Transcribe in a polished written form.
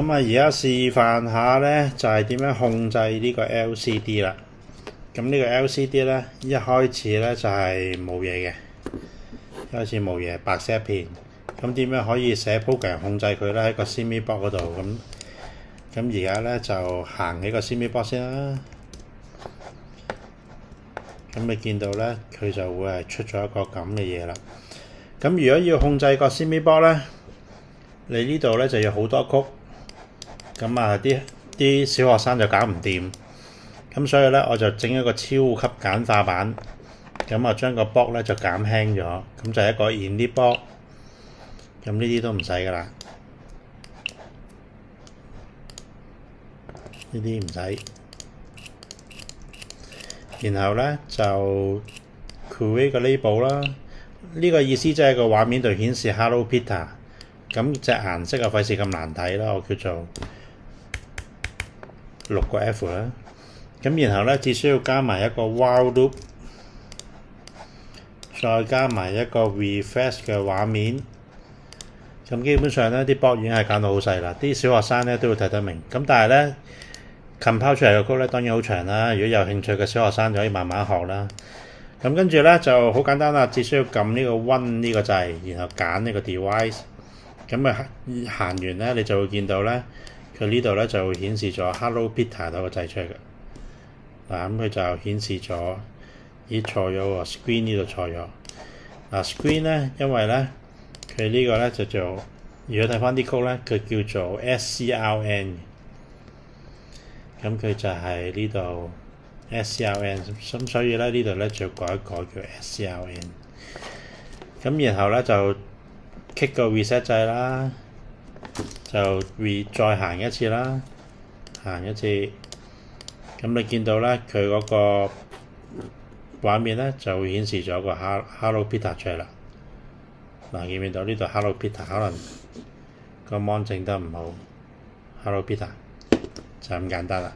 咁啊，而家示範下咧，就係點樣控制呢個 LCD 啦。咁呢個 LCD 咧，一開始咧就係冇嘢嘅，一開始冇嘢，白色一片。咁點樣可以寫 program 控制佢咧？喺個 CME box 嗰度咁而家咧就行起個 CME box 先啦。咁你見到咧，佢就會係出咗一個咁嘅嘢啦。咁如果要控制個 CME box 咧，你呢度咧就要好多曲。咁啊，啲小學生就搞唔掂。咁所以咧，我就整一個超級簡化版。咁啊，將個 box 咧就減輕咗。咁就係一個 init box。咁呢啲都唔使噶啦，呢啲唔使。然後咧就 create 個 label 啦。呢個意思即係個畫面度顯示 Hello Peter。咁隻顏色啊，費事咁難睇啦，我叫做6個 F 啦。咁然後咧，只需要加埋一個 while loop， 再加埋一個 refresh 嘅畫面。咁基本上咧，啲 box 已經係揀到好細啦，啲小學生咧都會睇得明。咁但係咧 compile 出嚟嘅 code 咧當然好長啦。如果有興趣嘅小學生就可以慢慢學啦。咁跟住咧就好簡單啦，只需要撳呢個 Run 呢個掣，然後揀呢個 device。咁啊行完咧，你就會見到咧，佢呢度咧就會顯示咗 Hello Peter 嗰個掣出嚟嘅。嗱，咁佢就顯示咗，咦錯咗喎 ，screen 呢度錯咗。嗱 screen 咧，因為咧佢呢個咧就做，如果睇翻啲曲咧，佢叫做 SCRN。咁佢就係呢度 SCRN，咁所以咧呢度咧就改一改叫 SCRN。咁然後咧就 kick 個 reset 掣啦，就再行一次啦，行一次。咁你見到咧，佢嗰個畫面咧就會顯示咗個 Hello Peter 出嚟啦。嗱，見唔見到呢度 Hello Peter？ 可能個 mon 整得唔好 ，Hello Peter 就咁簡單啦。